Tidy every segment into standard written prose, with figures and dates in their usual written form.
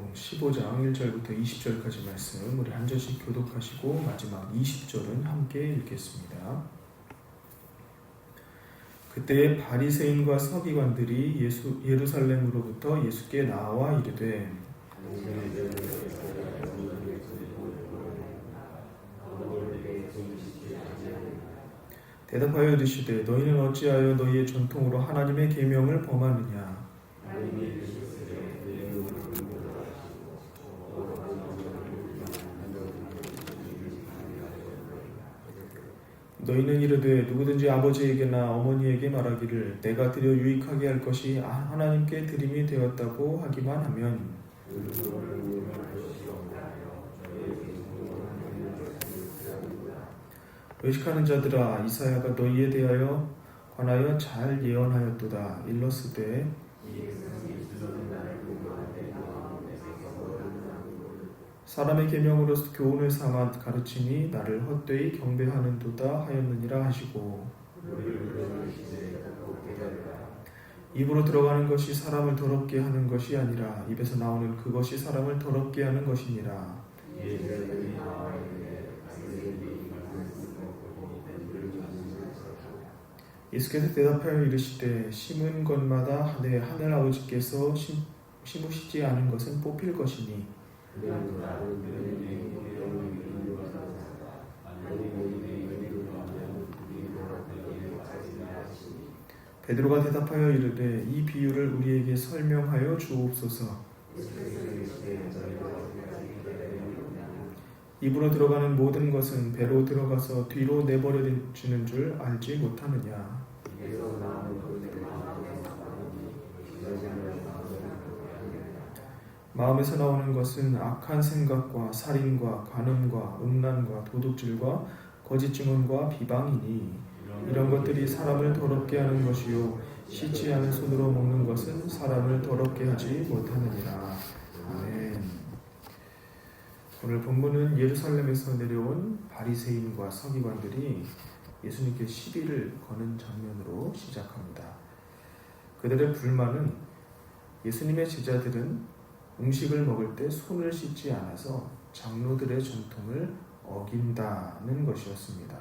마가복음 15장 1절부터 20절까지 말씀 우리 한 절씩 교독하시고 마지막 20절은 함께 읽겠습니다. 그때 바리새인과 서기관들이 예루살렘으로부터 예수께 나와 이르되 대답하여 이르시되 너희는 어찌하여 너희의 전통으로 하나님의 계명을 범하느냐. 너희는 이르되 누구든지 아버지에게나 어머니에게 말하기를 내가 드려 유익하게 할 것이 하나님께 드림이 되었다고 하기만 하면 외식하는 자들아, 이사야가 너희에 대하여 관하여 잘 예언하였도다. 일러스되 사람의 계명으로 교훈을 삼아 가르치니 나를 헛되이 경배하는도다 하였느니라 하시고, 입으로 들어가는 것이 사람을 더럽게 하는 것이 아니라 입에서 나오는 그것이 사람을 더럽게 하는 것이니라. 예수께서 대답하여 이르시되 심은 것마다 내 하늘 아버지께서 심으시지 않은 것은 뽑힐 것이니 베드로가 대답하여 이르되 이 비유를 우리에게 설명하여 주옵소서. 입으로 들어가는 모든 것은 배로 들어가서 뒤로 내버려지는 줄 알지 못하느냐. 마음에서 나오는 것은 악한 생각과 살인과 간음과 음란과 도둑질과 거짓 증언과 비방이니 이런 것들이 사람을 더럽게 하는 것이요 씻지 않은 손으로 먹는 것은 사람을 더럽게 하지 못하느니라. 아멘. 오늘 본문은 예루살렘에서 내려온 바리새인과 서기관들이 예수님께 시비를 거는 장면으로 시작합니다. 그들의 불만은 예수님의 제자들은 음식을 먹을 때 손을 씻지 않아서 장로들의 전통을 어긴다는 것이었습니다.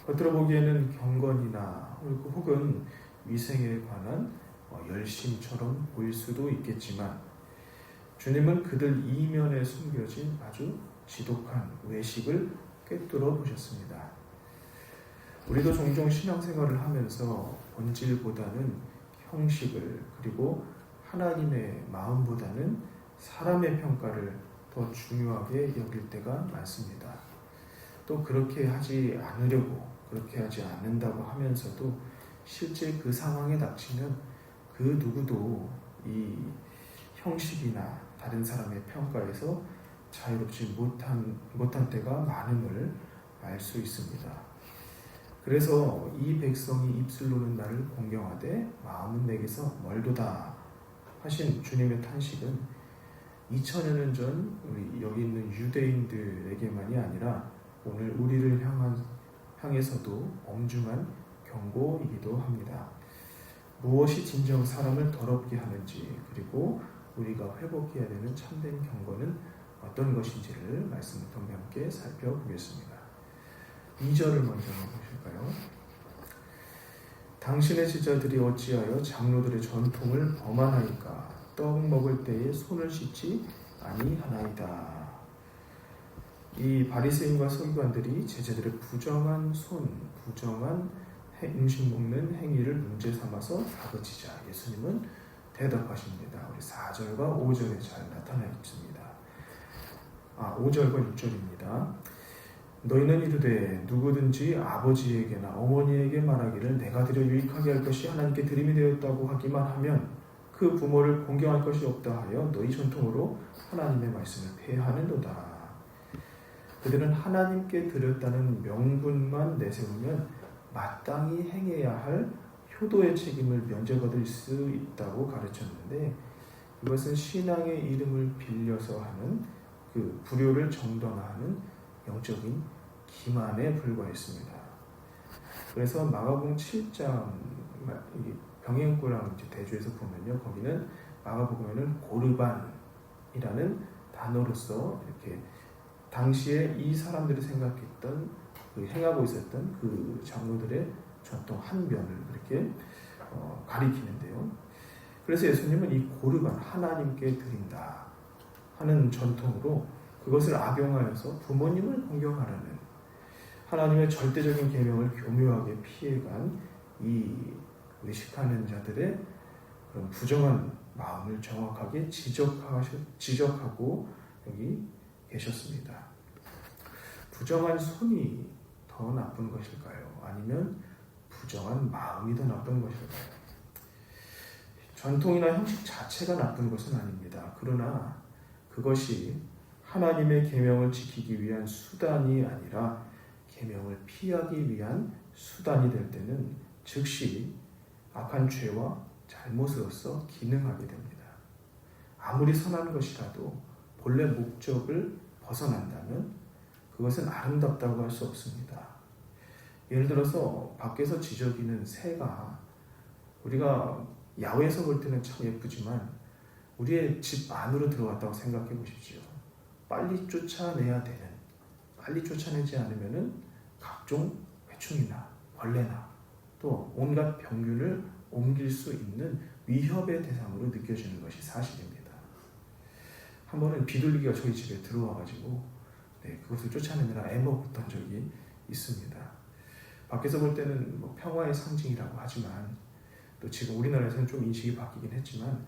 겉으로 보기에는 경건이나 혹은 위생에 관한 열심처럼 보일 수도 있겠지만 주님은 그들 이면에 숨겨진 아주 지독한 외식을 꿰뚫어 보셨습니다. 우리도 종종 신앙생활을 하면서 본질보다는 형식을, 그리고 하나님의 마음보다는 사람의 평가를 더 중요하게 여길 때가 많습니다. 또 그렇게 하지 않으려고, 그렇게 하지 않는다고 하면서도 실제 그 상황에 닥치면 그 누구도 이 형식이나 다른 사람의 평가에서 자유롭지 못한 때가 많음을 알 수 있습니다. 그래서 이 백성이 입술로는 나를 공경하되 마음은 내게서 멀도다 하신 주님의 탄식은 2000여 년 전 우리 여기 있는 유대인들에게만이 아니라 오늘 우리를 향해서도 엄중한 경고이기도 합니다. 무엇이 진정 사람을 더럽게 하는지, 그리고 우리가 회복해야 되는 참된 경고는 어떤 것인지를 말씀을 통해 함께 살펴보겠습니다. 2절을 먼저 보실까요? 당신의 제자들이 어찌하여 장로들의 전통을 범하나이까? 떡 먹을 때에 손을 씻지 아니하나이다. 이 바리새인과 서기관들이 제자들의 부정한 음식 먹는 행위를 문제 삼아서 다그치자 예수님은 대답하십니다. 우리 4절과 5절에 잘 나타나 있습니다. 5절과 6절입니다. 너희는 이르되 누구든지 아버지에게나 어머니에게 말하기를 내가 드려 유익하게 할 것이 하나님께 드림이 되었다고 하기만 하면 그 부모를 공경할 것이 없다 하여 너희 전통으로 하나님의 말씀을 폐하는도다. 그들은 하나님께 드렸다는 명분만 내세우면 마땅히 행해야 할 효도의 책임을 면제받을 수 있다고 가르쳤는데, 이것은 신앙의 이름을 빌려서 하는 그 불효를 정당화하는 영적인 기만에 불과했습니다. 그래서 마가복음 7장 병행구랑 대조해서 보면요, 거기는 마가복음에는 고르반, 단어로서 이렇게 당시에 이 사람들이 생각했던 행하고 있었던 그 장로들의 전통 한 면을 그렇게 가리키는데요. 그래서 예수님은 이 고르반 하나님께 드린다 하는 전통으로 그것을 악용하여서 부모님을 공경하라는 하나님의 절대적인 계명을 교묘하게 피해간 이 의식하는 자들의 그런 부정한 마음을 정확하게 지적하고 여기 계셨습니다. 부정한 손이 더 나쁜 것일까요? 아니면 부정한 마음이 더 나쁜 것일까요? 전통이나 형식 자체가 나쁜 것은 아닙니다. 그러나 그것이 하나님의 계명을 지키기 위한 수단이 아니라 계명을 피하기 위한 수단이 될 때는 즉시 악한 죄와 잘못으로서 기능하게 됩니다. 아무리 선한 것이라도 본래 목적을 벗어난다면 그것은 아름답다고 할 수 없습니다. 예를 들어서 밖에서 지저귀는 새가 우리가 야외에서 볼 때는 참 예쁘지만 우리의 집 안으로 들어왔다고 생각해 보십시오. 빨리 쫓아내지 않으면 각종 해충이나 벌레나 또 온갖 병균을 옮길 수 있는 위협의 대상으로 느껴지는 것이 사실입니다. 한 번은 비둘기가 저희 집에 들어와가지고 그것을 쫓아내느라 애먹었던 적이 있습니다. 밖에서 볼 때는 평화의 상징이라고 하지만 또 지금 우리나라에서는 좀 인식이 바뀌긴 했지만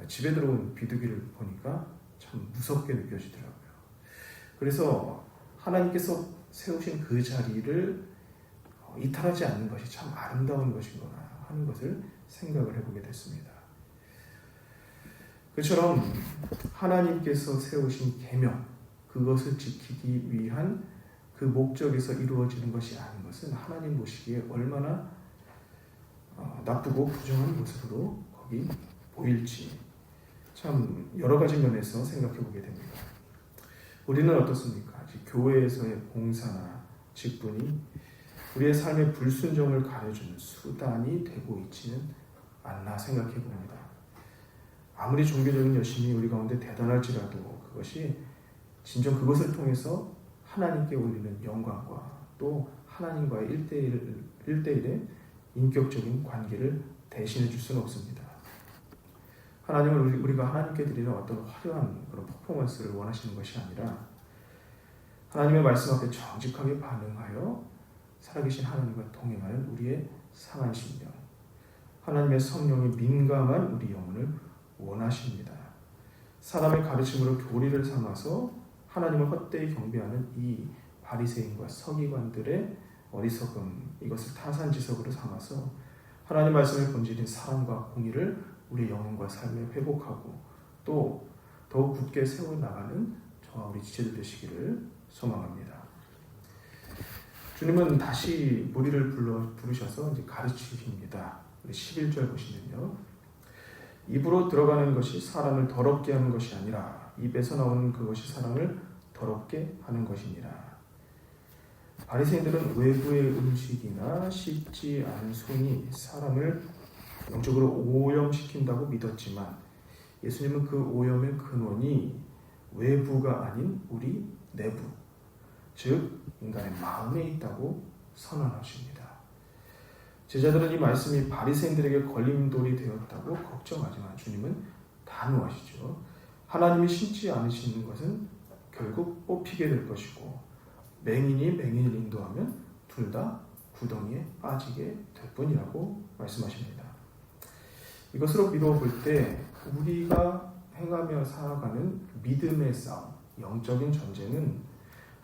집에 들어온 비둘기를 보니까 참 무섭게 느껴지더라고요. 그래서 하나님께서 세우신 그 자리를 이탈하지 않는 것이 참 아름다운 것이구나 하는 것을 생각을 해보게 됐습니다. 그처럼 하나님께서 세우신 계명, 그것을 지키기 위한 그 목적에서 이루어지는 것이 아닌 것은 하나님 보시기에 얼마나 나쁘고 부정한 모습으로 거기 보일지 참 여러 가지 면에서 생각해 보게 됩니다. 우리는 어떻습니까? 교회에서의 봉사나 직분이 우리의 삶의 불순종을 가려주는 수단이 되고 있지는 않나 생각해 봅니다. 아무리 종교적인 열심이 우리 가운데 대단할지라도 그것이 진정 그것을 통해서 하나님께 올리는 영광과 또 하나님과의 1대1의 인격적인 관계를 대신해 줄 수는 없습니다. 하나님은 우리가 하나님께 드리는 어떤 화려한 그런 퍼포먼스를 원하시는 것이 아니라 하나님의 말씀 앞에 정직하게 반응하여 살아계신 하나님과 동행하는 우리의 상한 심령, 하나님의 성령이 민감한 우리 영혼을 원하십니다. 사람의 가르침으로 교리를 삼아서 하나님을 헛되이 경배하는 이 바리새인과 서기관들의 어리석음, 이것을 타산지석으로 삼아서 하나님 말씀의 본질인 사랑과 공의를 우리 영혼과 삶에 회복하고 또 더욱 굳게 세워나가는 저와 우리 지체들 되시기를 소망합니다. 주님은 다시 무리를 부르셔서 이제 가르치십니다. 11절 보시면요. 입으로 들어가는 것이 사람을 더럽게 하는 것이 아니라 입에서 나오는 그것이 사람을 더럽게 하는 것이니라. 바리새인들은 외부의 음식이나 씻지 않은 손이 사람을 영적으로 오염시킨다고 믿었지만 예수님은 그 오염의 근원이 외부가 아닌 우리 내부, 즉 인간의 마음에 있다고 선언하십니다. 제자들은 이 말씀이 바리새인들에게 걸림돌이 되었다고 걱정하지만 주님은 단호하시죠. 하나님이 신지 않으시는 것은 결국 뽑히게 될 것이고 맹인이 맹인을 인도하면 둘 다 구덩이에 빠지게 될 뿐이라고 말씀하십니다. 이것으로 미루어 볼 때 우리가 행하며 살아가는 믿음의 싸움, 영적인 전쟁은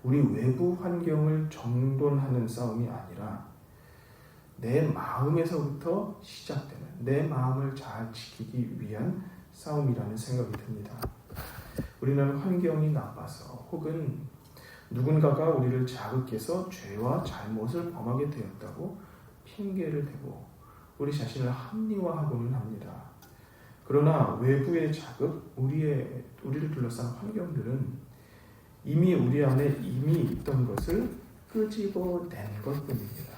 우리 외부 환경을 정돈하는 싸움이 아니라 내 마음에서부터 시작되는, 내 마음을 잘 지키기 위한 싸움이라는 생각이 듭니다. 우리는 환경이 나빠서 혹은 누군가가 우리를 자극해서 죄와 잘못을 범하게 되었다고 핑계를 대고 우리 자신을 합리화하고는 합니다. 그러나 외부의 자극, 우리를 둘러싼 환경들은 이미 우리 안에 있던 것을 끄집어낸 것뿐입니다.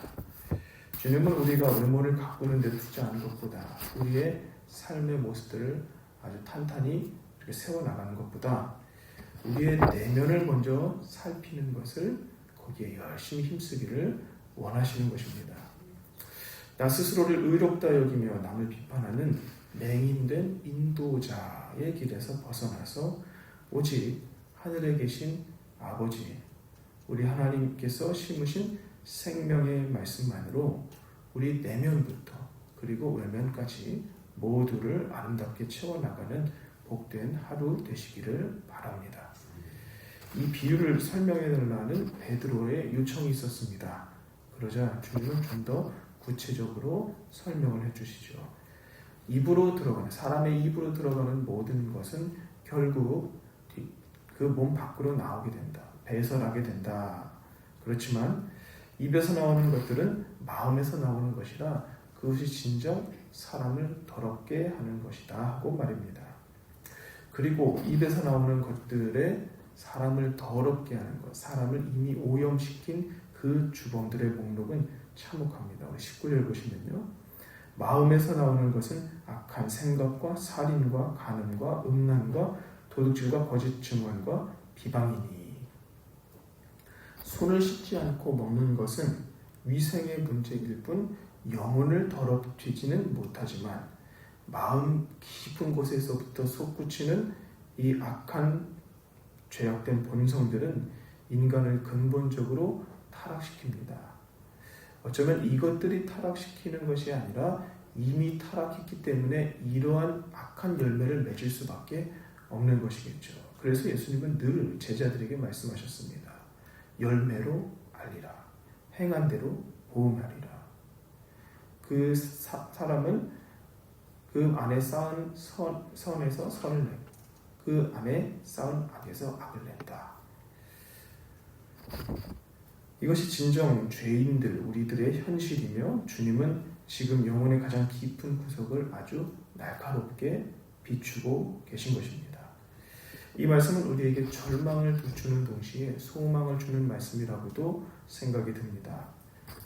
주님은 우리가 외모를 가꾸는 데 투자하는 것보다 우리의 삶의 모습들을 아주 탄탄히 세워나가는 것보다 우리의 내면을 먼저 살피는 것을 거기에 열심히 힘쓰기를 원하시는 것입니다. 나 스스로를 의롭다 여기며 남을 비판하는 맹인된 인도자의 길에서 벗어나서 오직 하늘에 계신 아버지, 우리 하나님께서 심으신 생명의 말씀만으로 우리 내면부터 그리고 외면까지 모두를 아름답게 채워나가는 복된 하루 되시기를 바랍니다. 이 비유를 설명해달라는 베드로의 요청이 있었습니다. 그러자 주님은 좀 더 구체적으로 설명을 해주시죠. 사람의 입으로 들어가는 모든 것은 결국 그 몸 밖으로 나오게 된다. 배설하게 된다. 그렇지만 입에서 나오는 것들은 마음에서 나오는 것이라 그것이 진정 사람을 더럽게 하는 것이다 하고 말입니다. 그리고 입에서 나오는 것들에 사람을 더럽게 하는 것, 사람을 이미 오염시킨 그 주범들의 목록은 참혹합니다. 우리 19절 보시면요. 마음에서 나오는 것은 악한 생각과 살인과 간음과 음란과 도둑질과 거짓 증언과 비방이니, 손을 씻지 않고 먹는 것은 위생의 문제일 뿐 영혼을 더럽히지는 못하지만 마음 깊은 곳에서부터 솟구치는 이 악한 죄악된 본성들은 인간을 근본적으로 타락시킵니다. 어쩌면 이것들이 타락시키는 것이 아니라 이미 타락했기 때문에 이러한 악한 열매를 맺을 수밖에 없는 것이겠죠. 그래서 예수님은 늘 제자들에게 말씀하셨습니다. 열매로 알리라. 행한 대로 보응하리라. 그 사람은 그 안에 쌓은 선에서 선을 내고 그 안에 쌓은 악에서 악을 낸다. 이것이 진정 죄인들, 우리들의 현실이며 주님은 지금 영혼의 가장 깊은 구석을 아주 날카롭게 비추고 계신 것입니다. 이 말씀은 우리에게 절망을 주는 동시에 소망을 주는 말씀이라고도 생각이 듭니다.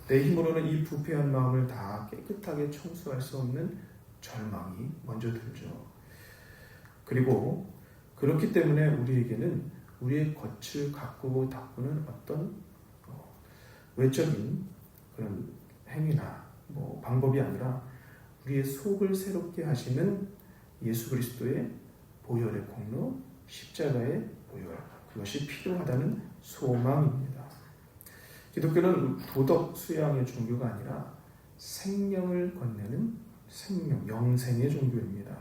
내 힘으로는 이 부패한 마음을 다 깨끗하게 청소할 수 없는 절망이 먼저 들죠. 그리고 그렇기 때문에 우리에게는 우리의 겉을 가꾸고 닦고는 어떤 외적인 그런 행위나 방법이 아니라 우리의 속을 새롭게 하시는 예수 그리스도의 보혈의 공로, 십자가의 보혈, 그것이 필요하다는 소망입니다. 기독교는 도덕 수양의 종교가 아니라 생명을 건네는 영생의 종교입니다.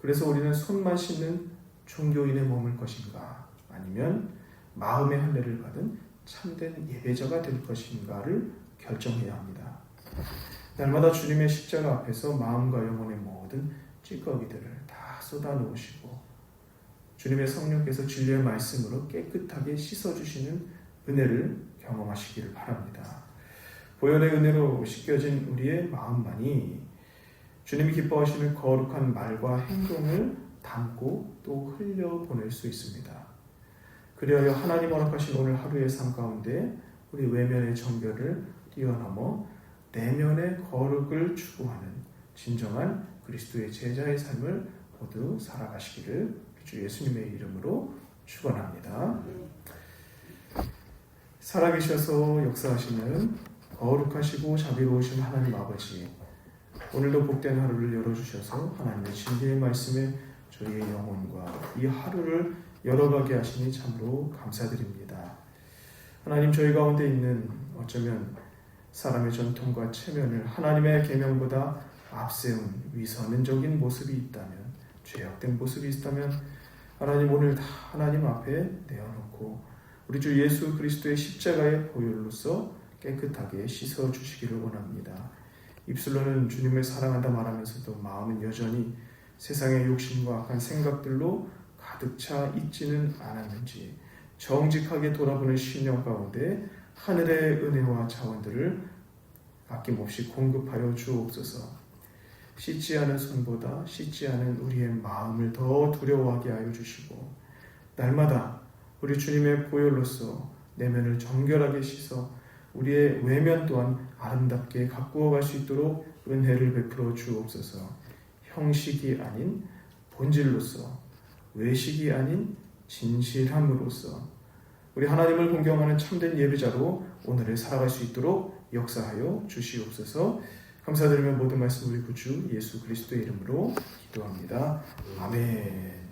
그래서 우리는 손만 씻는 종교인에 머물 것인가, 아니면 마음의 할례를 받은 참된 예배자가 될 것인가를 결정해야 합니다. 날마다 주님의 십자가 앞에서 마음과 영혼의 모든 찌꺼기들을 다 쏟아놓으시고 주님의 성령께서 진리의 말씀으로 깨끗하게 씻어주시는 은혜를 경험하시기를 바랍니다. 보혈의 은혜로 씻겨진 우리의 마음만이 주님이 기뻐하시는 거룩한 말과 행동을 담고 또 흘려보낼 수 있습니다. 그리하여 하나님 허락하신 오늘 하루의 삶 가운데 우리 외면의 정결을 뛰어넘어 내면의 거룩을 추구하는 진정한 그리스도의 제자의 삶을 모두 살아가시기를 주 예수님의 이름으로 축원합니다. 살아계셔서 역사하시는 거룩하시고 자비로우신 하나님 아버지, 오늘도 복된 하루를 열어주셔서 하나님의 진리의 말씀에 저희의 영혼과 이 하루를 열어가게 하시니 참으로 감사드립니다. 하나님, 저희 가운데 있는 어쩌면 사람의 전통과 체면을 하나님의 계명보다 앞세운 위선적인 모습이 있다면, 죄악된 모습이 있다면 하나님 오늘 다 하나님 앞에 내어놓고 우리 주 예수 그리스도의 십자가의 보혈로서 깨끗하게 씻어주시기를 원합니다. 입술로는 주님을 사랑한다 말하면서도 마음은 여전히 세상의 욕심과 악한 생각들로 가득 차 있지는 않았는지 정직하게 돌아보는 신령 가운데 하늘의 은혜와 자원들을 아낌없이 공급하여 주옵소서. 씻지 않은 손보다 씻지 않은 우리의 마음을 더 두려워하게 하여 주시고 날마다 우리 주님의 보혈로서 내면을 정결하게 씻어 우리의 외면 또한 아름답게 가꾸어 갈 수 있도록 은혜를 베풀어 주옵소서. 형식이 아닌 본질로서 외식이 아닌 진실함으로써 우리 하나님을 공경하는 참된 예배자로 오늘을 살아갈 수 있도록 역사하여 주시옵소서. 감사드리며 모든 말씀 우리 구주 예수 그리스도의 이름으로 기도합니다. 아멘.